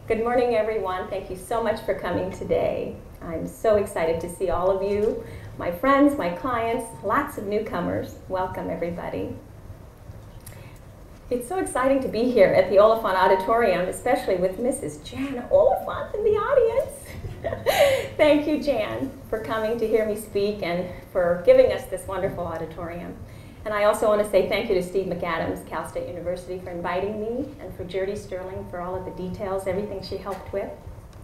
Good morning, everyone. Thank you so much for coming today. I'm so excited to see all of you, my friends, my clients, lots of newcomers. Welcome, everybody. It's so exciting to be here at the Oliphant Auditorium, especially with Mrs. Jan Oliphant in the audience. Thank you, Jan, for coming to hear me speak and for giving us this wonderful auditorium. And I also want to say thank you to Steve McAdams, Cal State University, for inviting me, and for Jody Sterling for all of the details, everything she helped with.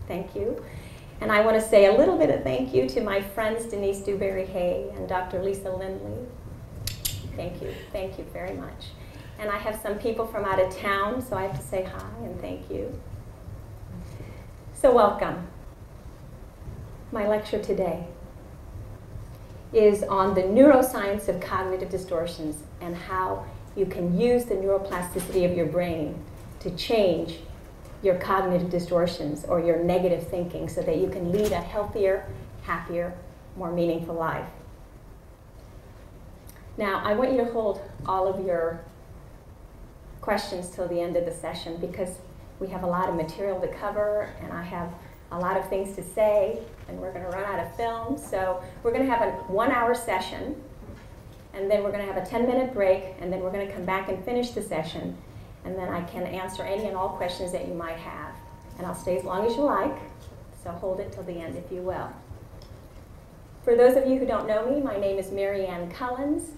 Thank you. And I want to say a little bit of thank you to my friends Denise Dewberry-Hay and Dr. Lisa Lindley. Thank you very much. And I have some people from out of town, so I have to say hi and thank you. So welcome. My lecture today is on the neuroscience of cognitive distortions and how you can use the neuroplasticity of your brain to change your cognitive distortions or your negative thinking so that you can lead a healthier, happier, more meaningful life. Now, I want you to hold all of your questions till the end of the session because we have a lot of material to cover and I have a lot of things to say, and we're going to run out of film. So we're going to have a 1-hour session, and then we're going to have a 10-minute break, and then we're going to come back and finish the session, and then I can answer any and all questions that you might have. And I'll stay as long as you like, so hold it till the end if you will. For those of you who don't know me, my name is Mary Ann Cullens.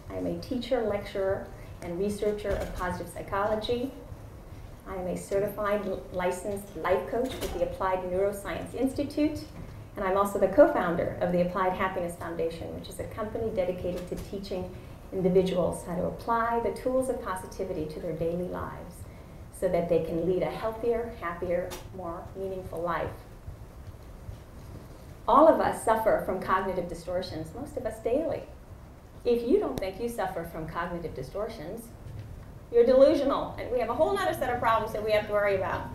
I am a teacher, lecturer, and researcher of positive psychology. I am a certified licensed life coach with the Applied Neuroscience Institute, and I'm also the co-founder of the Applied Happiness Foundation, which is a company dedicated to teaching individuals how to apply the tools of positivity to their daily lives so that they can lead a healthier, happier, more meaningful life. All of us suffer from cognitive distortions, most of us daily. If you don't think you suffer from cognitive distortions, you're delusional, and we have a whole other set of problems that we have to worry about.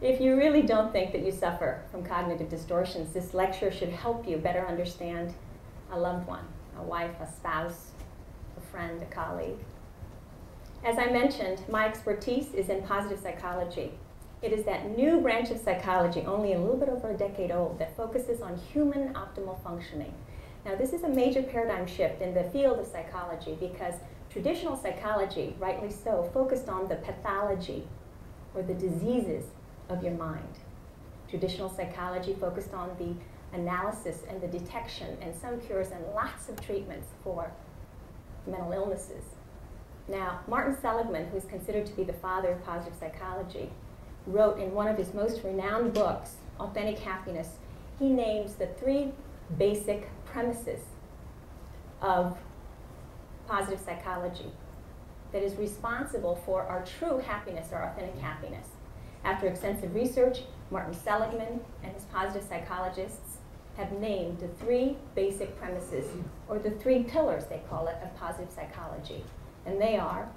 If you really don't think that you suffer from cognitive distortions, this lecture should help you better understand a loved one, a wife, a spouse, a friend, a colleague. As I mentioned, my expertise is in positive psychology. It is that new branch of psychology, only a little bit over a decade old, that focuses on human optimal functioning. Now, this is a major paradigm shift in the field of psychology because traditional psychology, rightly so, focused on the pathology or the diseases of your mind. Traditional psychology focused on the analysis and the detection and some cures and lots of treatments for mental illnesses. Now, Martin Seligman, who is considered to be the father of positive psychology, wrote in one of his most renowned books, Authentic Happiness, he names the 3 basic premises of positive psychology that is responsible for our true happiness, our authentic happiness. After extensive research, Martin Seligman and his positive psychologists have named the 3 basic premises, or the 3 pillars, they call it, of positive psychology. And they are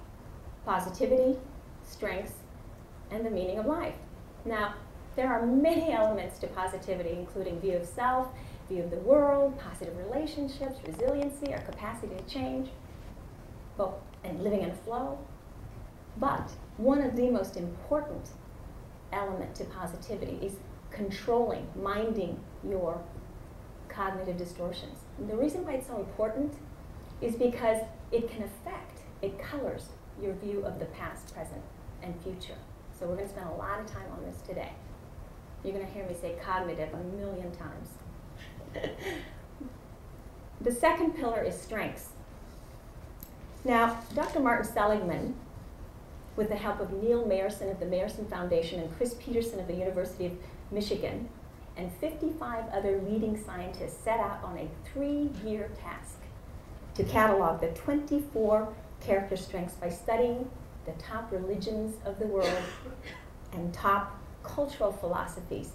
positivity, strengths, and the meaning of life. Now, there are many elements to positivity, including view of self, view of the world, positive relationships, resiliency, our capacity to change, and living in flow. But one of the most important elements to positivity is controlling, minding your cognitive distortions. And the reason why it's so important is because it can affect, it colors your view of the past, present, and future. So we're going to spend a lot of time on this today. You're going to hear me say cognitive a million times. The second pillar is strengths. Now, Dr. Martin Seligman, with the help of Neil Mayerson of the Mayerson Foundation and Chris Peterson of the University of Michigan, and 55 other leading scientists set out on a 3-year task to catalog the 24 character strengths by studying the top religions of the world and top cultural philosophies,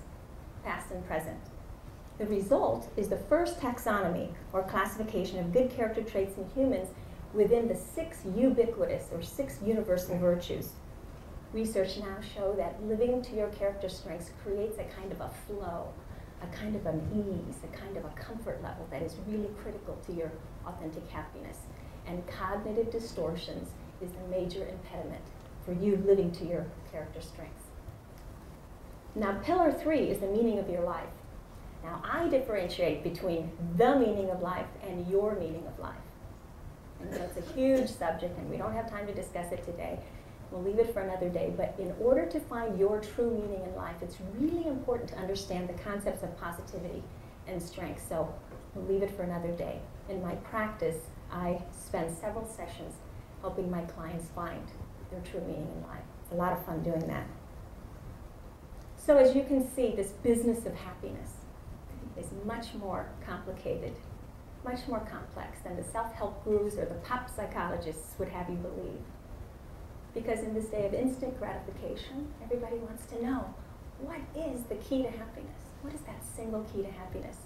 past and present. The result is the first taxonomy, or classification of good character traits in humans within the 6 ubiquitous, or 6 universal virtues. Research now show that living to your character strengths creates a kind of a flow, a kind of an ease, a kind of a comfort level that is really critical to your authentic happiness. And cognitive distortions is the major impediment for you living to your character strengths. Now, pillar 3 is the meaning of your life. Now, I differentiate between the meaning of life and your meaning of life. And so it's a huge subject, and we don't have time to discuss it today. We'll leave it for another day. But in order to find your true meaning in life, it's really important to understand the concepts of positivity and strength. So we'll leave it for another day. In my practice, I spend several sessions helping my clients find their true meaning in life. It's a lot of fun doing that. So as you can see, this business of happiness is much more complicated, much more complex than the self-help gurus or the pop psychologists would have you believe. Because in this day of instant gratification, everybody wants to know, what is the key to happiness? What is that single key to happiness?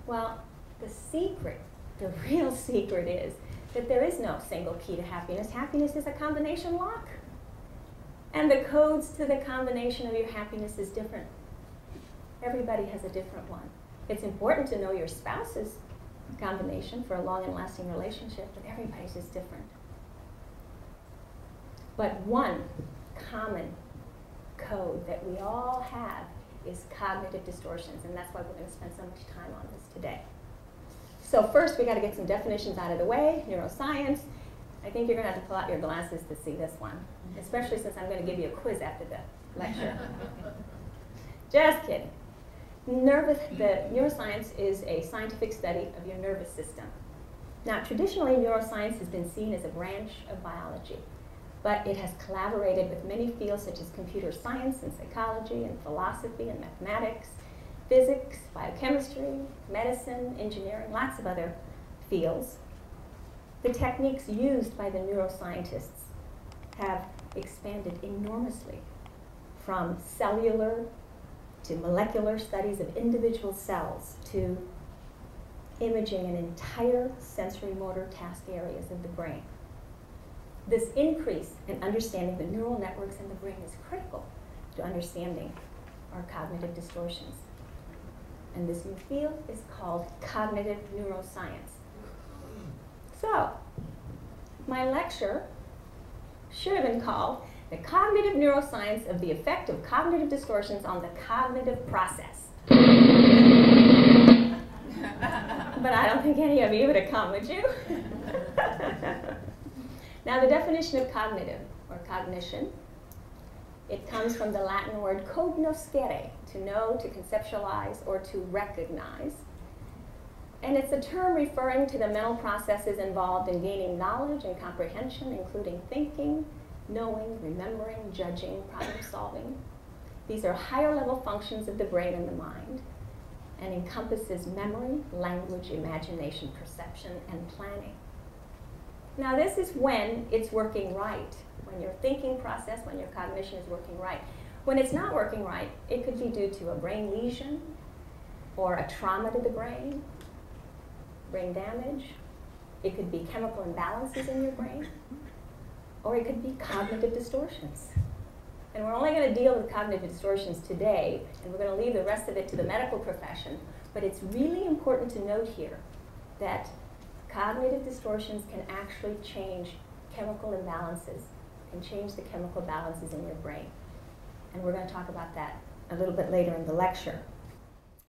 Well, the secret, the real secret is that there is no single key to happiness. Happiness is a combination lock. And the codes to the combination of your happiness is different. Everybody has a different one. It's important to know your spouse's combination for a long and lasting relationship, but everybody's is different. But one common code that we all have is cognitive distortions, and that's why we're going to spend so much time on this today. So first, we got to get some definitions out of the way. Neuroscience. I think you're going to have to pull out your glasses to see this one, especially since I'm going to give you a quiz after the lecture. Just kidding. The neuroscience is a scientific study of your nervous system. Now, traditionally, neuroscience has been seen as a branch of biology, but it has collaborated with many fields such as computer science and psychology and philosophy and mathematics, physics, biochemistry, medicine, engineering, lots of other fields. The techniques used by the neuroscientists have expanded enormously, from cellular to molecular studies of individual cells to imaging in entire sensory motor task areas of the brain. This increase in understanding the neural networks in the brain is critical to understanding our cognitive distortions. And this new field is called cognitive neuroscience. So, my lecture should have been called The Cognitive Neuroscience of the Effect of Cognitive Distortions on the Cognitive Process. But I don't think any of you would have come, would you? Now, the definition of cognitive, or cognition, it comes from the Latin word cognoscere, to know, to conceptualize, or to recognize. And it's a term referring to the mental processes involved in gaining knowledge and comprehension, including thinking, knowing, remembering, judging, problem solving. These are higher level functions of the brain and the mind, and encompasses memory, language, imagination, perception, and planning. Now, this is when it's working right, when your thinking process, when your cognition is working right. When it's not working right, it could be due to a brain lesion, or a trauma to the brain damage. It could be chemical imbalances in your brain, or it could be cognitive distortions. And we're only going to deal with cognitive distortions today, and we're going to leave the rest of it to the medical profession. But it's really important to note here that cognitive distortions can actually change chemical imbalances, can change the chemical balances in your brain. And we're going to talk about that a little bit later in the lecture.